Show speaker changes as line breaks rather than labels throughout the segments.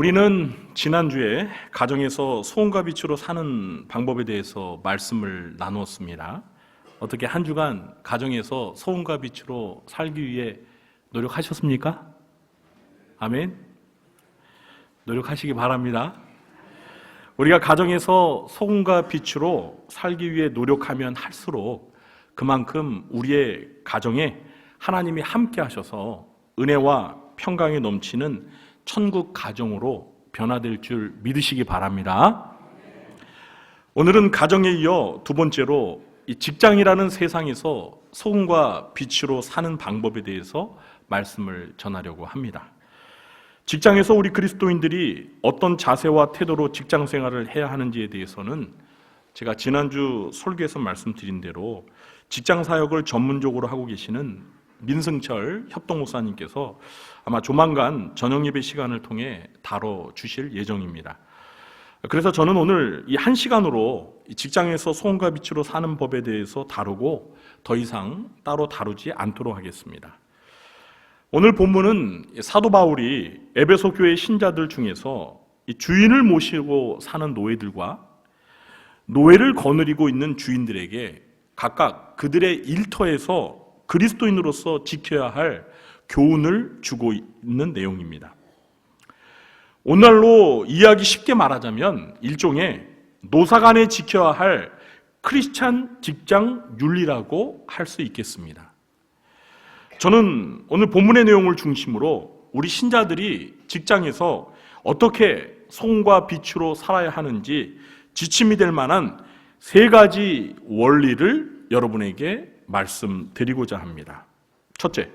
우리는 지난주에 가정에서 소음과 빛으로 사는 방법에 대해서 말씀을 나누었습니다. 어떻게 한 주간 가정에서 소음과 빛으로 살기 위해 노력하셨습니까? 아멘. 노력하시기 바랍니다. 우리가 가정에서 소음과 빛으로 살기 위해 노력하면 할수록 그만큼 우리의 가정에 하나님이 함께 하셔서 은혜와 평강이 넘치는 천국 가정으로 변화될 줄 믿으시기 바랍니다. 오늘은 가정에 이어 두 번째로 이 직장이라는 세상에서 소금과 빛으로 사는 방법에 대해서 말씀을 전하려고 합니다. 직장에서 우리 그리스도인들이 어떤 자세와 태도로 직장 생활을 해야 하는지에 대해서는 제가 지난주 설교에서 말씀드린 대로 직장 사역을 전문적으로 하고 계시는 민승철 협동목사님께서 아마 조만간 저녁 예배 시간을 통해 다뤄주실 예정입니다. 그래서 저는 오늘 이 한 시간으로 직장에서 소음과 빛으로 사는 법에 대해서 다루고 더 이상 따로 다루지 않도록 하겠습니다. 오늘 본문은 사도 바울이 에베소 교회 신자들 중에서 이 주인을 모시고 사는 노예들과 노예를 거느리고 있는 주인들에게 각각 그들의 일터에서 그리스도인으로서 지켜야 할 교훈을 주고 있는 내용입니다. 오늘날로 이해하기 쉽게 말하자면 일종의 노사간에 지켜야 할 크리스찬 직장 윤리라고 할 수 있겠습니다. 저는 오늘 본문의 내용을 중심으로 우리 신자들이 직장에서 어떻게 소금과 빛으로 살아야 하는지 지침이 될 만한 세 가지 원리를 여러분에게 말씀드리고자 합니다. 첫째,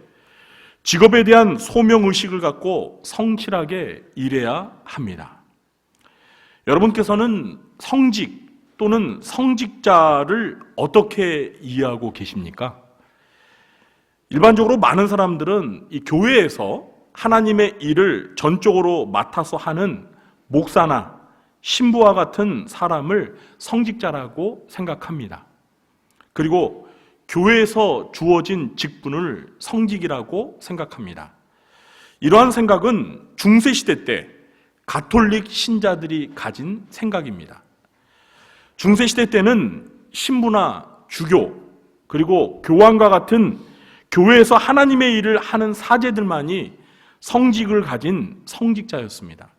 직업에 대한 소명의식을 갖고 성실하게 일해야 합니다. 여러분께서는 성직 또는 성직자를 어떻게 이해하고 계십니까? 일반적으로 많은 사람들은 이 교회에서 하나님의 일을 전적으로 맡아서 하는 목사나 신부와 같은 사람을 성직자라고 생각합니다. 그리고 교회에서 주어진 직분을 성직이라고 생각합니다. 이러한 생각은 중세시대 때 가톨릭 신자들이 가진 생각입니다. 중세시대 때는 신부나 주교 그리고 교황과 같은 교회에서 하나님의 일을 하는 사제들만이 성직을 가진 성직자였습니다.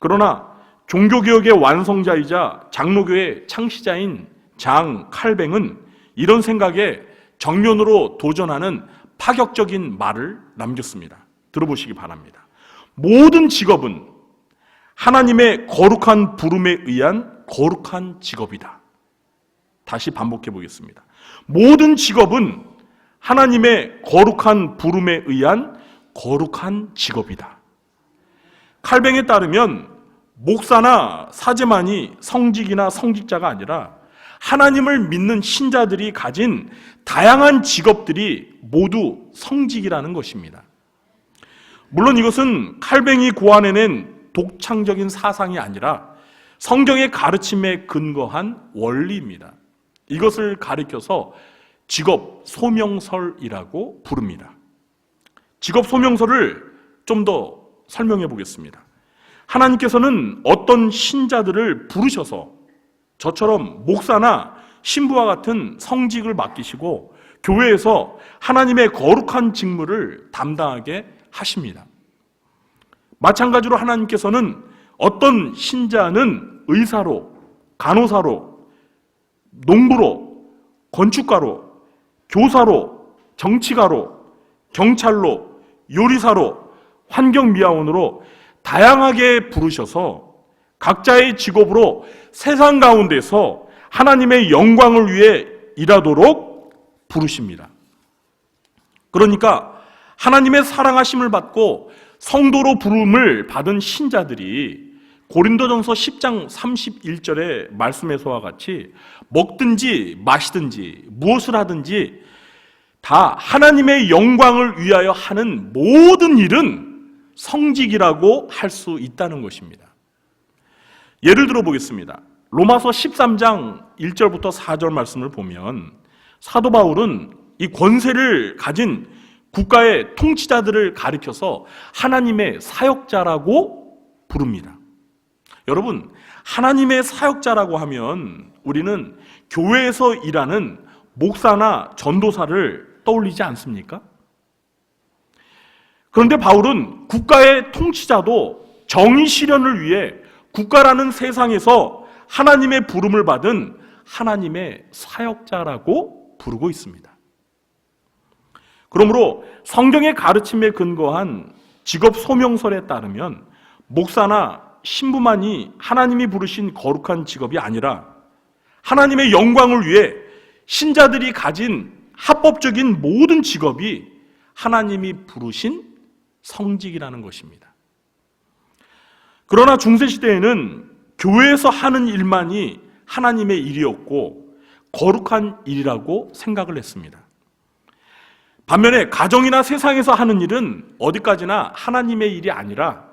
그러나 종교개혁의 완성자이자 장로교의 창시자인 장 칼뱅은 이런 생각에 정면으로 도전하는 파격적인 말을 남겼습니다. 들어보시기 바랍니다. 모든 직업은 하나님의 거룩한 부름에 의한 거룩한 직업이다. 다시 반복해 보겠습니다. 모든 직업은 하나님의 거룩한 부름에 의한 거룩한 직업이다. 칼뱅에 따르면 목사나 사제만이 성직이나 성직자가 아니라 하나님을 믿는 신자들이 가진 다양한 직업들이 모두 성직이라는 것입니다. 물론 이것은 칼뱅이 고안해낸 독창적인 사상이 아니라 성경의 가르침에 근거한 원리입니다. 이것을 가리켜서 직업 소명설이라고 부릅니다. 직업 소명설을 좀 더 설명해 보겠습니다. 하나님께서는 어떤 신자들을 부르셔서 저처럼 목사나 신부와 같은 성직을 맡기시고 교회에서 하나님의 거룩한 직무를 담당하게 하십니다. 마찬가지로 하나님께서는 어떤 신자는 의사로, 간호사로, 농부로, 건축가로, 교사로, 정치가로, 경찰로, 요리사로, 환경미화원으로 다양하게 부르셔서 각자의 직업으로 세상 가운데서 하나님의 영광을 위해 일하도록 부르십니다. 그러니까 하나님의 사랑하심을 받고 성도로 부름을 받은 신자들이 고린도전서 10장 31절의 말씀에서와 같이 먹든지 마시든지 무엇을 하든지 다 하나님의 영광을 위하여 하는 모든 일은 성직이라고 할 수 있다는 것입니다. 예를 들어 보겠습니다. 로마서 13장 1절부터 4절 말씀을 보면 사도 바울은 이 권세를 가진 국가의 통치자들을 가리켜서 하나님의 사역자라고 부릅니다. 여러분, 하나님의 사역자라고 하면 우리는 교회에서 일하는 목사나 전도사를 떠올리지 않습니까? 그런데 바울은 국가의 통치자도 정의 실현을 위해 국가라는 세상에서 하나님의 부름을 받은 하나님의 사역자라고 부르고 있습니다. 그러므로 성경의 가르침에 근거한 직업 소명설에 따르면 목사나 신부만이 하나님이 부르신 거룩한 직업이 아니라 하나님의 영광을 위해 신자들이 가진 합법적인 모든 직업이 하나님이 부르신 성직이라는 것입니다. 그러나 중세시대에는 교회에서 하는 일만이 하나님의 일이었고 거룩한 일이라고 생각을 했습니다. 반면에 가정이나 세상에서 하는 일은 어디까지나 하나님의 일이 아니라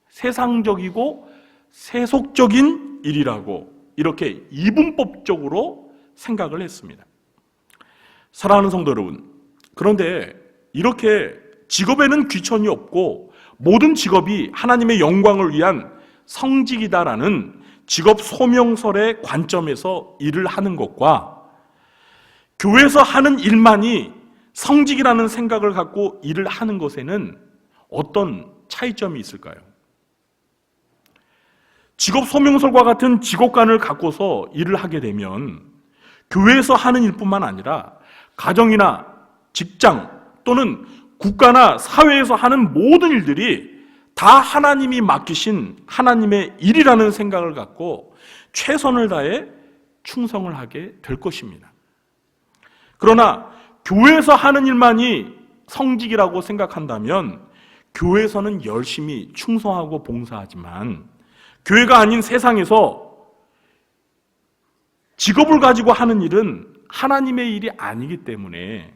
세상적이고 세속적인 일이라고 이렇게 이분법적으로 생각을 했습니다. 사랑하는 성도 여러분, 그런데 이렇게 직업에는 귀천이 없고 모든 직업이 하나님의 영광을 위한 성직이다라는 직업 소명설의 관점에서 일을 하는 것과 교회에서 하는 일만이 성직이라는 생각을 갖고 일을 하는 것에는 어떤 차이점이 있을까요? 직업 소명설과 같은 직업관을 갖고서 일을 하게 되면 교회에서 하는 일뿐만 아니라 가정이나 직장 또는 국가나 사회에서 하는 모든 일들이 다 하나님이 맡기신 하나님의 일이라는 생각을 갖고 최선을 다해 충성을 하게 될 것입니다. 그러나 교회에서 하는 일만이 성직이라고 생각한다면 교회에서는 열심히 충성하고 봉사하지만 교회가 아닌 세상에서 직업을 가지고 하는 일은 하나님의 일이 아니기 때문에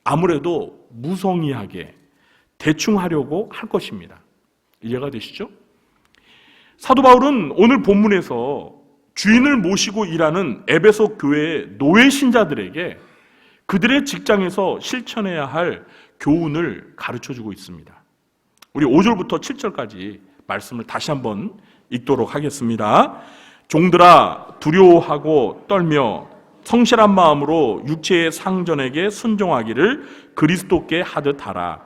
아무래도 무성의하게 대충 하려고 할 것입니다. 이해가 되시죠? 사도 바울은 오늘 본문에서 주인을 모시고 일하는 에베소 교회의 노예 신자들에게 그들의 직장에서 실천해야 할 교훈을 가르쳐주고 있습니다. 우리 5절부터 7절까지 말씀을 다시 한번 읽도록 하겠습니다. 종들아, 두려워하고 떨며 성실한 마음으로 육체의 상전에게 순종하기를 그리스도께 하듯 하라.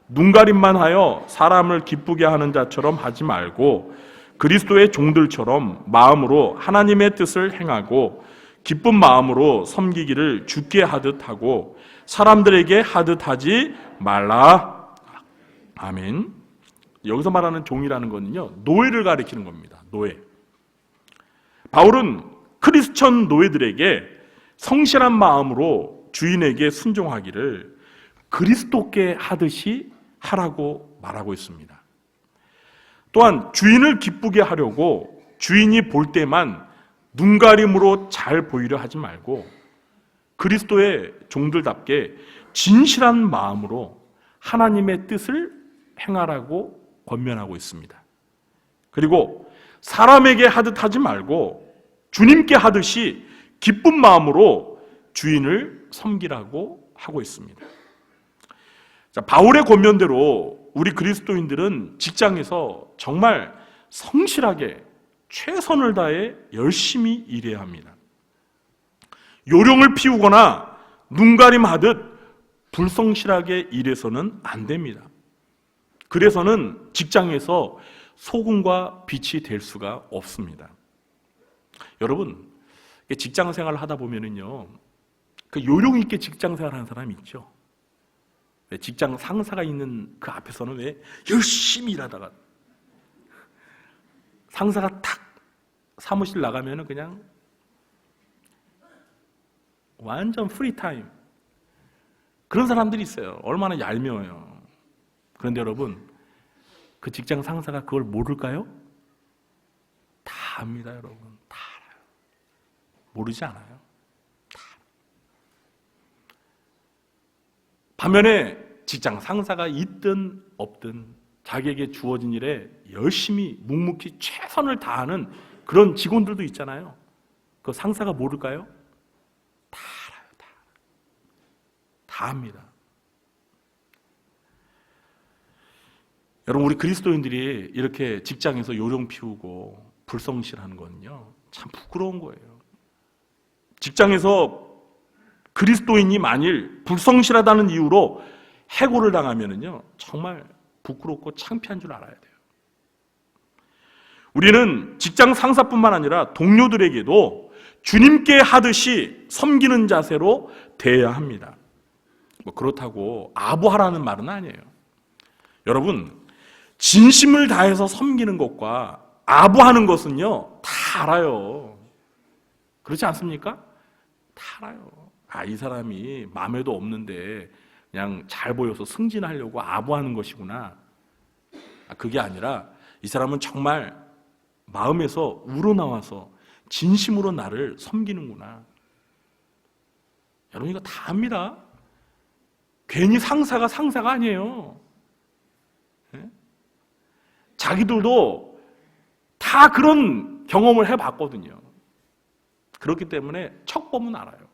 눈가림만 하여 사람을 기쁘게 하는 자처럼 하지 말고 그리스도의 종들처럼 마음으로 하나님의 뜻을 행하고 기쁜 마음으로 섬기기를 주께 하듯 하고 사람들에게 하듯 하지 말라. 아멘. 여기서 말하는 종이라는 것은요, 노예를 가리키는 겁니다. 노예. 바울은 크리스천 노예들에게 성실한 마음으로 주인에게 순종하기를 그리스도께 하듯이 하라고 말하고 있습니다. 또한 주인을 기쁘게 하려고 주인이 볼 때만 눈가림으로 잘 보이려 하지 말고 그리스도의 종들답게 진실한 마음으로 하나님의 뜻을 행하라고 권면하고 있습니다. 그리고 사람에게 하듯 하지 말고 주님께 하듯이 기쁜 마음으로 주인을 섬기라고 하고 있습니다. 자, 바울의 권면대로 우리 그리스도인들은 직장에서 정말 성실하게 최선을 다해 열심히 일해야 합니다. 요령을 피우거나 눈가림하듯 불성실하게 일해서는 안 됩니다. 그래서는 직장에서 소금과 빛이 될 수가 없습니다. 여러분, 직장 생활을 하다 보면은요, 그 요령 있게 직장 생활하는 사람이 있죠. 직장 상사가 있는 그 앞에서는 왜 열심히 일하다가 상사가 탁 사무실 나가면은 그냥 완전 프리타임. 그런 사람들이 있어요. 얼마나 얄미워요. 그런데 여러분, 그 직장 상사가 그걸 모를까요? 다 압니다, 여러분. 다 알아요. 모르지 않아요. 다. 반면에 직장 상사가 있든 없든 자기에게 주어진 일에 열심히 묵묵히 최선을 다하는 그런 직원들도 있잖아요. 그 상사가 모를까요? 다 알아요. 다 압니다. 여러분, 우리 그리스도인들이 이렇게 직장에서 요령 피우고 불성실하는 건요, 참 부끄러운 거예요. 직장에서 그리스도인이 만일 불성실하다는 이유로 해고를 당하면은요, 정말 부끄럽고 창피한 줄 알아야 돼요. 우리는 직장 상사뿐만 아니라 동료들에게도 주님께 하듯이 섬기는 자세로 대해야 합니다. 그렇다고 아부하라는 말은 아니에요. 여러분, 진심을 다해서 섬기는 것과 아부하는 것은요, 다 알아요. 그렇지 않습니까? 다 알아요. 이 사람이 마음에도 없는데 그냥 잘 보여서 승진하려고 아부하는 것이구나. 그게 아니라 이 사람은 정말 마음에서 우러나와서 진심으로 나를 섬기는구나. 여러분, 이거 다 압니다. 괜히 상사가 아니에요. 자기들도 다 그런 경험을 해봤거든요. 그렇기 때문에 척 보면 알아요.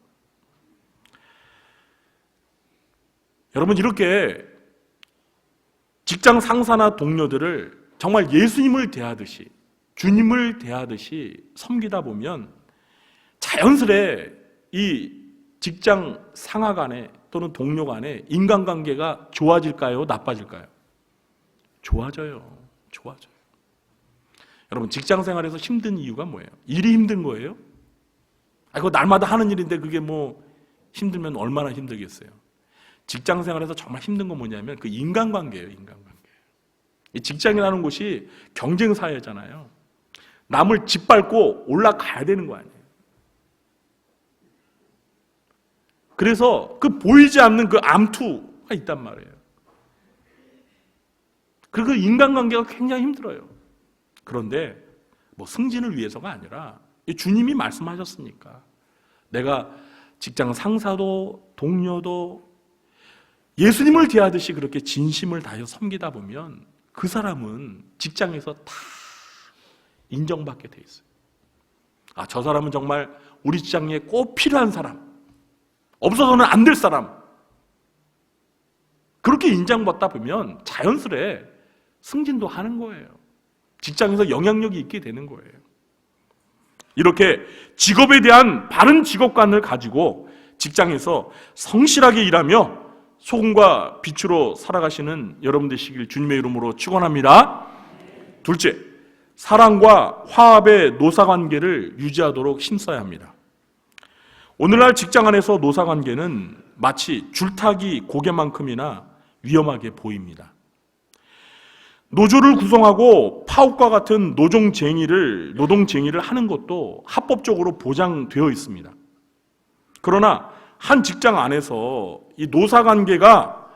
여러분, 이렇게 직장 상사나 동료들을 정말 예수님을 대하듯이, 주님을 대하듯이 섬기다 보면 자연스레 이 직장 상하 간에 또는 동료 간에 인간관계가 좋아질까요? 나빠질까요? 좋아져요. 여러분, 직장 생활에서 힘든 이유가 뭐예요? 일이 힘든 거예요? 그거 날마다 하는 일인데 그게 뭐 힘들면 얼마나 힘들겠어요? 직장 생활에서 정말 힘든 건 뭐냐면 그 인간관계예요. 이 직장이라는 곳이 경쟁 사회잖아요. 남을 짓밟고 올라가야 되는 거 아니에요. 그래서 그 보이지 않는 그 암투가 있단 말이에요. 그 인간관계가 굉장히 힘들어요. 그런데 뭐 승진을 위해서가 아니라 주님이 말씀하셨으니까 내가 직장 상사도 동료도 예수님을 대하듯이 그렇게 진심을 다해서 섬기다 보면 그 사람은 직장에서 다 인정받게 돼 있어요. 저 사람은 정말 우리 직장에 꼭 필요한 사람, 없어서는 안 될 사람. 그렇게 인정받다 보면 자연스레 승진도 하는 거예요. 직장에서 영향력이 있게 되는 거예요. 이렇게 직업에 대한 바른 직업관을 가지고 직장에서 성실하게 일하며 소금과 빛으로 살아가시는 여러분 되시길 주님의 이름으로 축원합니다. 둘째, 사랑과 화합의 노사관계를 유지하도록 힘써야 합니다. 오늘날 직장 안에서 노사관계는 마치 줄타기 고개만큼이나 위험하게 보입니다. 노조를 구성하고 파업과 같은 노동쟁의를 하는 것도 합법적으로 보장되어 있습니다. 그러나 한 직장 안에서 이 노사관계가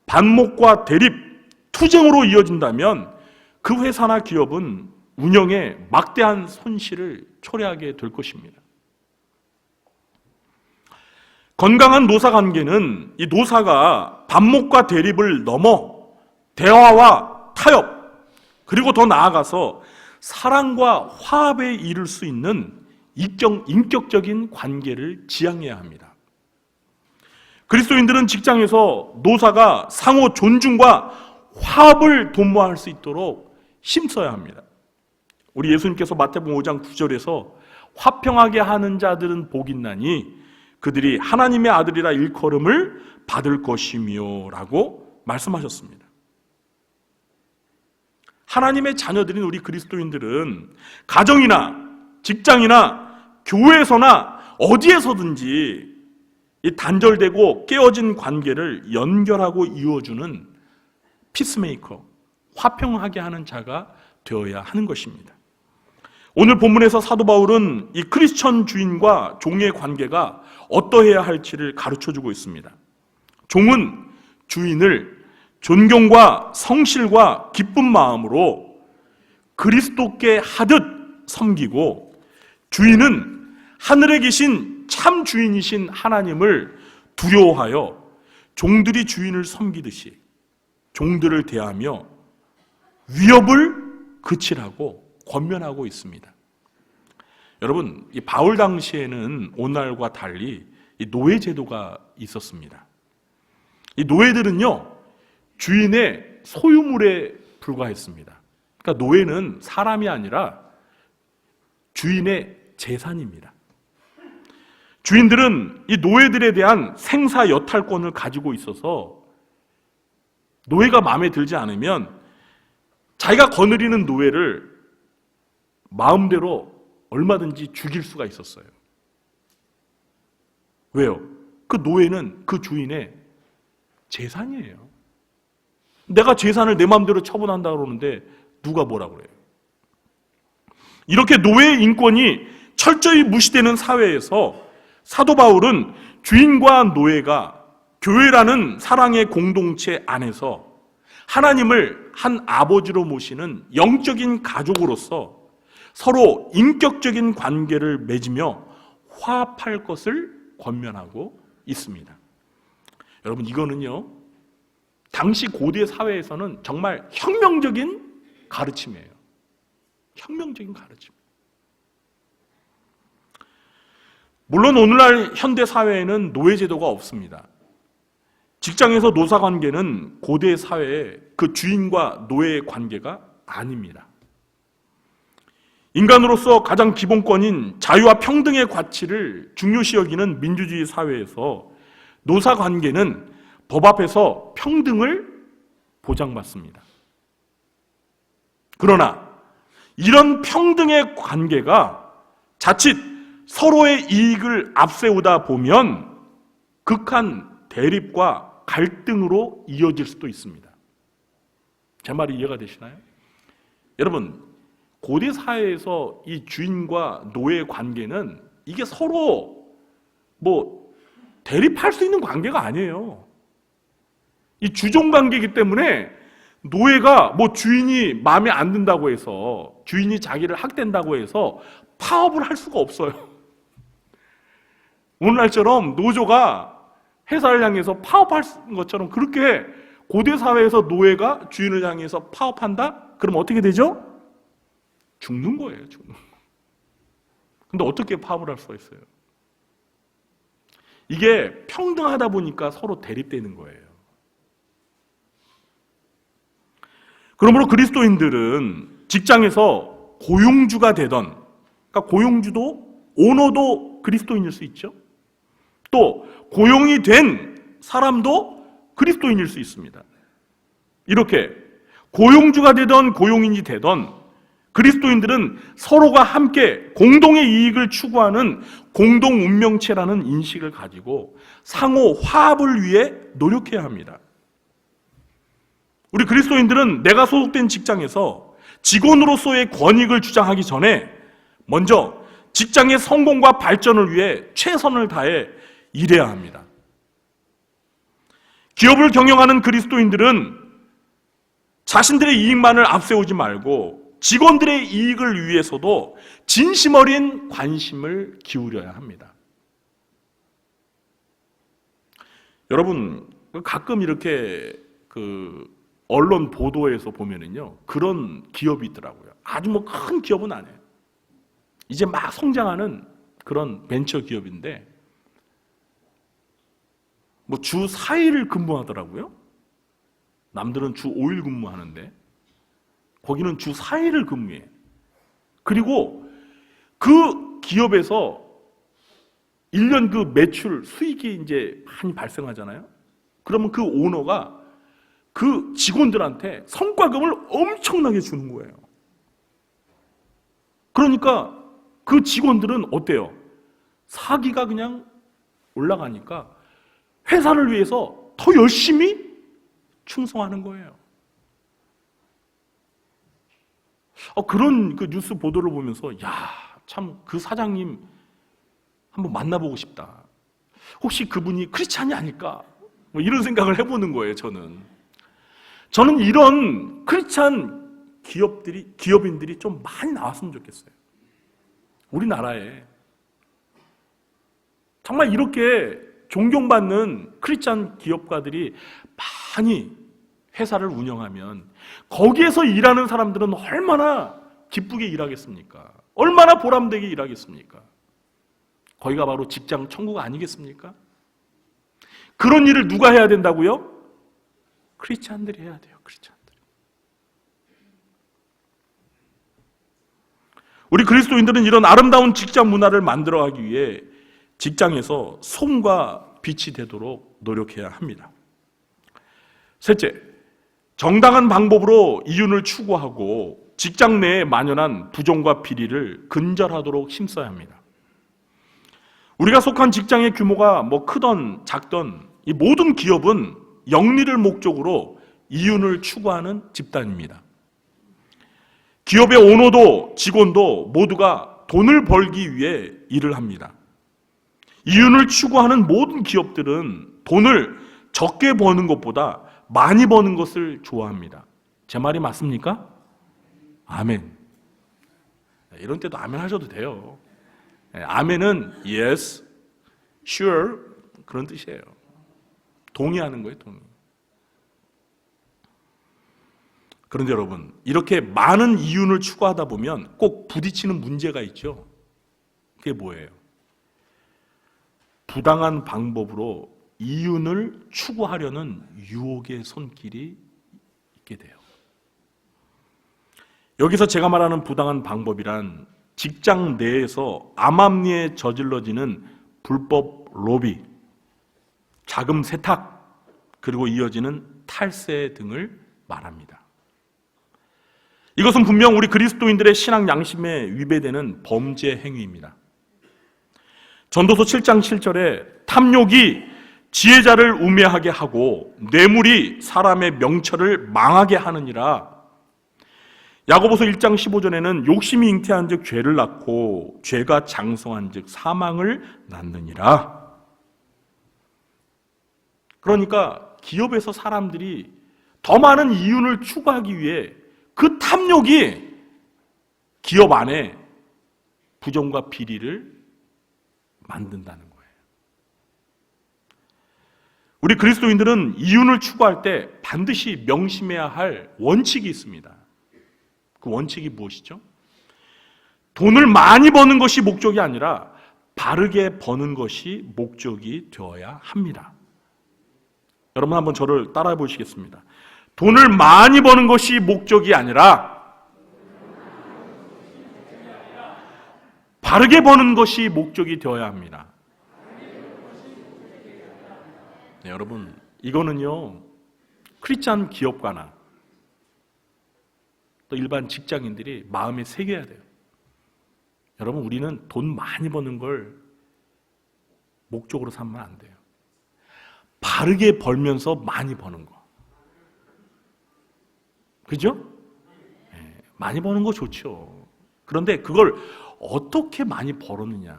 반목과 대립, 투쟁으로 이어진다면 그 회사나 기업은 운영에 막대한 손실을 초래하게 될 것입니다. 건강한 노사관계는 이 노사가 반목과 대립을 넘어 대화와 타협, 그리고 더 나아가서 사랑과 화합에 이를 수 있는 인격적인 관계를 지향해야 합니다. 그리스도인들은 직장에서 노사가 상호 존중과 화합을 도모할 수 있도록 힘써야 합니다. 우리 예수님께서 마태복음 5장 9절에서 화평하게 하는 자들은 복이 있나니 그들이 하나님의 아들이라 일컬음을 받을 것이며 라고 말씀하셨습니다. 하나님의 자녀들인 우리 그리스도인들은 가정이나 직장이나 교회에서나 어디에서든지 이 단절되고 깨어진 관계를 연결하고 이어주는 피스메이커, 화평하게 하는 자가 되어야 하는 것입니다. 오늘 본문에서 사도 바울은 이 크리스천 주인과 종의 관계가 어떠해야 할지를 가르쳐주고 있습니다. 종은 주인을 존경과 성실과 기쁜 마음으로 그리스도께 하듯 섬기고, 주인은 하늘에 계신 참 주인이신 하나님을 두려워하여 종들이 주인을 섬기듯이 종들을 대하며 위협을 그치라고 권면하고 있습니다. 여러분, 이 바울 당시에는 오늘날과 달리 이 노예 제도가 있었습니다. 이 노예들은요, 주인의 소유물에 불과했습니다. 그러니까 노예는 사람이 아니라 주인의 재산입니다. 주인들은 이 노예들에 대한 생사 여탈권을 가지고 있어서 노예가 마음에 들지 않으면 자기가 거느리는 노예를 마음대로 얼마든지 죽일 수가 있었어요. 왜요? 그 노예는 그 주인의 재산이에요. 내가 재산을 내 마음대로 처분한다 그러는데 누가 뭐라 그래요? 이렇게 노예의 인권이 철저히 무시되는 사회에서 사도 바울은 주인과 노예가 교회라는 사랑의 공동체 안에서 하나님을 한 아버지로 모시는 영적인 가족으로서 서로 인격적인 관계를 맺으며 화합할 것을 권면하고 있습니다. 여러분, 이거는요, 당시 고대 사회에서는 정말 혁명적인 가르침이에요. 혁명적인 가르침. 물론 오늘날 현대 사회에는 노예제도가 없습니다. 직장에서 노사관계는 고대 사회의 그 주인과 노예의 관계가 아닙니다. 인간으로서 가장 기본권인 자유와 평등의 가치를 중요시 여기는 민주주의 사회에서 노사관계는 법 앞에서 평등을 보장받습니다. 그러나 이런 평등의 관계가 자칫 서로의 이익을 앞세우다 보면 극한 대립과 갈등으로 이어질 수도 있습니다. 제 말이 이해가 되시나요? 여러분, 고대 사회에서 이 주인과 노예의 관계는 이게 서로 대립할 수 있는 관계가 아니에요. 이 주종 관계이기 때문에 노예가 주인이 마음에 안 든다고 해서, 주인이 자기를 학대한다고 해서 파업을 할 수가 없어요. 오늘날처럼 노조가 회사를 향해서 파업할 것처럼 그렇게 고대 사회에서 노예가 주인을 향해서 파업한다? 그럼 어떻게 되죠? 죽는 거예요, 죽는 거. 근데 어떻게 파업을 할 수가 있어요? 이게 평등하다 보니까 서로 대립되는 거예요. 그러므로 그리스도인들은 직장에서 고용주가 되던, 그러니까 고용주도, 오너도 그리스도인일 수 있죠. 또 고용이 된 사람도 그리스도인일 수 있습니다. 이렇게 고용주가 되던 고용인이 되던 그리스도인들은 서로가 함께 공동의 이익을 추구하는 공동 운명체라는 인식을 가지고 상호 화합을 위해 노력해야 합니다. 우리 그리스도인들은 내가 소속된 직장에서 직원으로서의 권익을 주장하기 전에 먼저 직장의 성공과 발전을 위해 최선을 다해 일해야 합니다. 기업을 경영하는 그리스도인들은 자신들의 이익만을 앞세우지 말고 직원들의 이익을 위해서도 진심 어린 관심을 기울여야 합니다. 여러분, 가끔 이렇게 언론 보도에서 보면은요, 그런 기업이 있더라고요. 아주 큰 기업은 아니에요. 이제 막 성장하는 그런 벤처 기업인데, 주 4일을 근무하더라고요. 남들은 주 5일 근무하는데, 거기는 주 4일을 근무해. 그리고 그 기업에서 1년 그 매출, 수익이 이제 많이 발생하잖아요. 그러면 그 오너가 그 직원들한테 성과금을 엄청나게 주는 거예요. 그러니까 그 직원들은 어때요? 사기가 그냥 올라가니까 회사를 위해서 더 열심히 충성하는 거예요. 그런 그 뉴스 보도를 보면서 참 그 사장님 한번 만나보고 싶다. 혹시 그분이 크리스찬이 아닐까? 이런 생각을 해보는 거예요, 저는 이런 크리스찬 기업인들이 좀 많이 나왔으면 좋겠어요. 우리나라에 정말 이렇게 존경받는 크리스찬 기업가들이 많이 회사를 운영하면 거기에서 일하는 사람들은 얼마나 기쁘게 일하겠습니까? 얼마나 보람되게 일하겠습니까? 거기가 바로 직장 천국 아니겠습니까? 그런 일을 누가 해야 된다고요? 크리스찬들이 해야 돼요. 크리스찬들. 우리 그리스도인들은 이런 아름다운 직장 문화를 만들어가기 위해 직장에서 소금과 빛이 되도록 노력해야 합니다. 셋째, 정당한 방법으로 이윤을 추구하고 직장 내에 만연한 부정과 비리를 근절하도록 힘써야 합니다. 우리가 속한 직장의 규모가 크던 작던 이 모든 기업은 영리를 목적으로 이윤을 추구하는 집단입니다. 기업의 오너도 직원도 모두가 돈을 벌기 위해 일을 합니다. 이윤을 추구하는 모든 기업들은 돈을 적게 버는 것보다 많이 버는 것을 좋아합니다. 제 말이 맞습니까? 아멘. 이런 때도 아멘 하셔도 돼요. 아멘은 yes, sure 그런 뜻이에요. 동의하는 거예요, 동의. 그런데 여러분, 이렇게 많은 이윤을 추구하다 보면 꼭 부딪히는 문제가 있죠. 그게 뭐예요? 부당한 방법으로 이윤을 추구하려는 유혹의 손길이 있게 돼요. 여기서 제가 말하는 부당한 방법이란 직장 내에서 암암리에 저질러지는 불법 로비, 자금 세탁, 그리고 이어지는 탈세 등을 말합니다. 이것은 분명 우리 그리스도인들의 신앙 양심에 위배되는 범죄 행위입니다. 전도서 7장 7절에 탐욕이 지혜자를 우매하게 하고 뇌물이 사람의 명철을 망하게 하느니라. 야고보서 1장 15절에는 욕심이 잉태한 즉 죄를 낳고 죄가 장성한 즉 사망을 낳느니라. 그러니까 기업에서 사람들이 더 많은 이윤을 추구하기 위해 그 탐욕이 기업 안에 부정과 비리를 만든다는 거예요. 우리 그리스도인들은 이윤을 추구할 때 반드시 명심해야 할 원칙이 있습니다. 그 원칙이 무엇이죠? 돈을 많이 버는 것이 목적이 아니라 바르게 버는 것이 목적이 되어야 합니다. 여러분 한번 저를 따라해 보시겠습니다. 돈을 많이 버는 것이 목적이 아니라 바르게 버는 것이 목적이 되어야 합니다. 네, 여러분, 이거는요, 크리스찬 기업가나 또 일반 직장인들이 마음에 새겨야 돼요. 여러분, 우리는 돈 많이 버는 걸 목적으로 삼으면 안 돼요. 바르게 벌면서 많이 버는 거. 그죠? 네, 많이 버는 거 좋죠. 그런데 그걸 어떻게 많이 벌었느냐.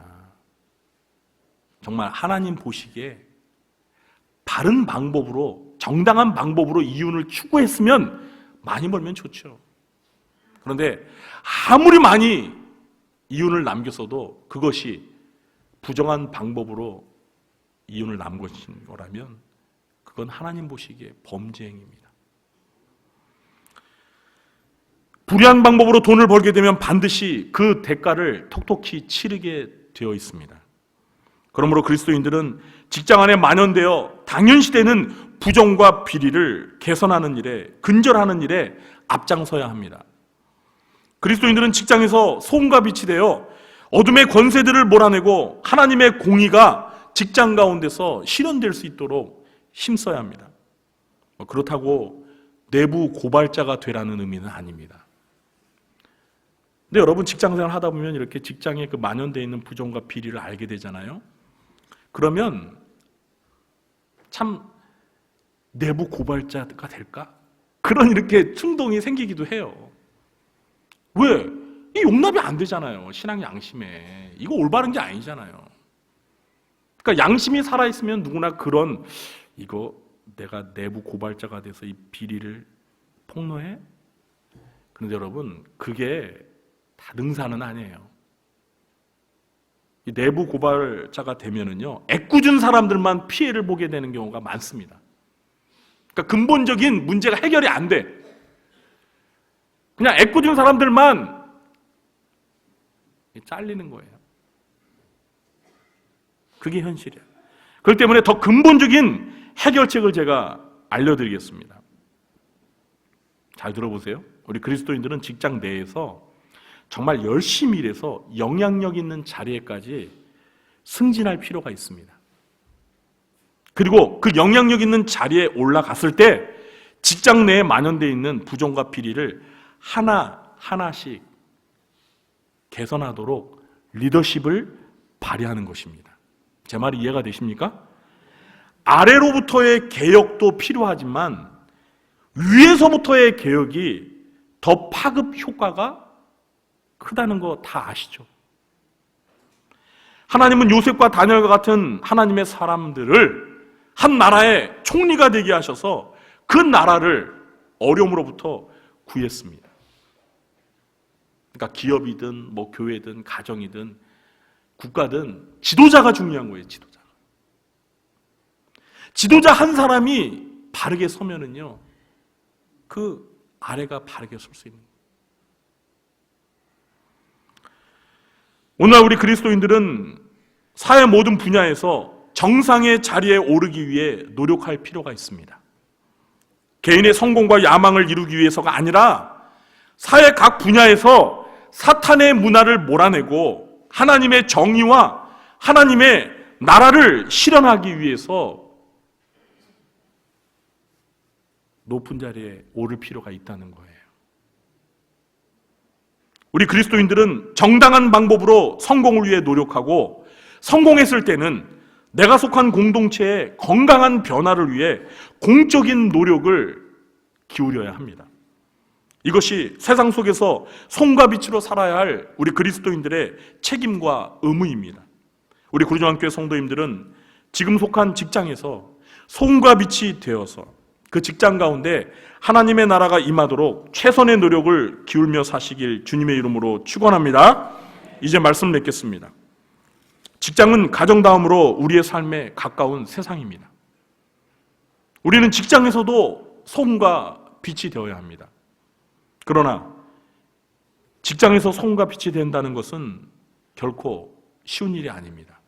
정말 하나님 보시기에 바른 방법으로, 정당한 방법으로 이윤을 추구했으면 많이 벌면 좋죠. 그런데 아무리 많이 이윤을 남겼어도 그것이 부정한 방법으로 이윤을 남긴 거라면 그건 하나님 보시기에 범죄 행위입니다. 불의한 방법으로 돈을 벌게 되면 반드시 그 대가를 톡톡히 치르게 되어 있습니다. 그러므로 그리스도인들은 직장 안에 만연되어 당연시되는 부정과 비리를 개선하는 일에, 근절하는 일에 앞장서야 합니다. 그리스도인들은 직장에서 소금과 빛이 되어 어둠의 권세들을 몰아내고 하나님의 공의가 직장 가운데서 실현될 수 있도록 힘써야 합니다. 그렇다고 내부 고발자가 되라는 의미는 아닙니다. 근데 여러분, 직장생활 하다 보면 이렇게 직장에 그 만연되어 있는 부정과 비리를 알게 되잖아요. 그러면 참 내부 고발자가 될까? 그런 이렇게 충동이 생기기도 해요. 왜? 이 용납이 안 되잖아요. 신앙 양심에. 이거 올바른 게 아니잖아요. 그러니까 양심이 살아있으면 누구나 그런, 이거 내가 내부 고발자가 돼서 이 비리를 폭로해? 그런데 여러분, 그게 다 능사는 아니에요. 이 내부 고발자가 되면은요, 애꿎은 사람들만 피해를 보게 되는 경우가 많습니다. 그러니까 근본적인 문제가 해결이 안 돼. 그냥 애꿎은 사람들만 잘리는 거예요. 그게 현실이에요. 그렇기 때문에 더 근본적인 해결책을 제가 알려드리겠습니다. 잘 들어보세요. 우리 그리스도인들은 직장 내에서 정말 열심히 일해서 영향력 있는 자리에까지 승진할 필요가 있습니다. 그리고 그 영향력 있는 자리에 올라갔을 때 직장 내에 만연되어 있는 부정과 비리를 하나하나씩 개선하도록 리더십을 발휘하는 것입니다. 제 말이 이해가 되십니까? 아래로부터의 개혁도 필요하지만 위에서부터의 개혁이 더 파급 효과가 크다는 거 다 아시죠? 하나님은 요셉과 다니엘과 같은 하나님의 사람들을 한 나라의 총리가 되게 하셔서 그 나라를 어려움으로부터 구했습니다. 그러니까 기업이든 뭐 교회든 가정이든 국가든 지도자가 중요한 거예요. 지도자 한 사람이 바르게 서면은요, 그 아래가 바르게 설 수 있는 거예요. 오늘 우리 그리스도인들은 사회 모든 분야에서 정상의 자리에 오르기 위해 노력할 필요가 있습니다. 개인의 성공과 야망을 이루기 위해서가 아니라 사회 각 분야에서 사탄의 문화를 몰아내고 하나님의 정의와 하나님의 나라를 실현하기 위해서 높은 자리에 오를 필요가 있다는 거예요. 우리 그리스도인들은 정당한 방법으로 성공을 위해 노력하고 성공했을 때는 내가 속한 공동체의 건강한 변화를 위해 공적인 노력을 기울여야 합니다. 이것이 세상 속에서 손과 빛으로 살아야 할 우리 그리스도인들의 책임과 의무입니다. 우리 구로정한교회 성도님들은 지금 속한 직장에서 손과 빛이 되어서 그 직장 가운데 하나님의 나라가 임하도록 최선의 노력을 기울며 사시길 주님의 이름으로 축원합니다. 이제 말씀 맺겠습니다. 직장은 가정 다음으로 우리의 삶에 가까운 세상입니다. 우리는 직장에서도 손과 빛이 되어야 합니다. 그러나 직장에서 손과 빛이 된다는 것은 결코 쉬운 일이 아닙니다.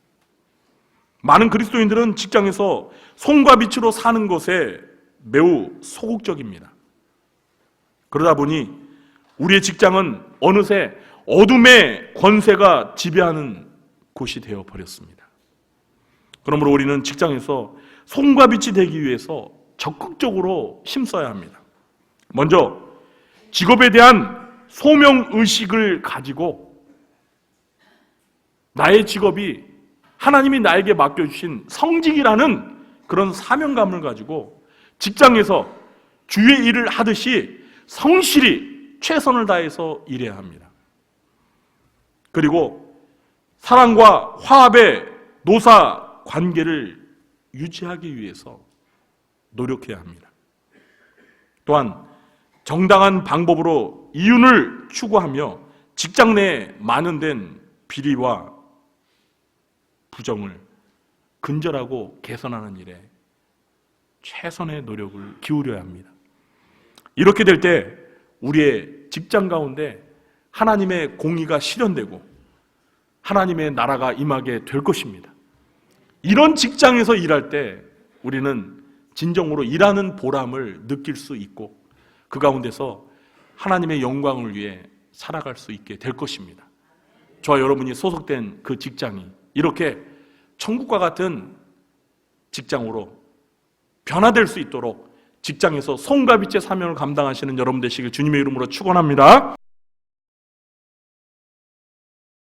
많은 그리스도인들은 직장에서 손과 빛으로 사는 것에 매우 소극적입니다. 그러다 보니 우리의 직장은 어느새 어둠의 권세가 지배하는 곳이 되어버렸습니다. 그러므로 우리는 직장에서 손과 빛이 되기 위해서 적극적으로 힘써야 합니다. 먼저 직업에 대한 소명의식을 가지고 나의 직업이 하나님이 나에게 맡겨주신 성직이라는 그런 사명감을 가지고 직장에서 주의 일을 하듯이 성실히 최선을 다해서 일해야 합니다. 그리고 사랑과 화합의 노사 관계를 유지하기 위해서 노력해야 합니다. 또한 정당한 방법으로 이윤을 추구하며 직장 내에 만연된 비리와 부정을 근절하고 개선하는 일에 최선의 노력을 기울여야 합니다. 이렇게 될 때 우리의 직장 가운데 하나님의 공의가 실현되고 하나님의 나라가 임하게 될 것입니다. 이런 직장에서 일할 때 우리는 진정으로 일하는 보람을 느낄 수 있고 그 가운데서 하나님의 영광을 위해 살아갈 수 있게 될 것입니다. 저와 여러분이 소속된 그 직장이 이렇게 천국과 같은 직장으로 변화될 수 있도록 직장에서 손과 빛의 사명을 감당하시는 여러분 되시길 주님의 이름으로 축원합니다.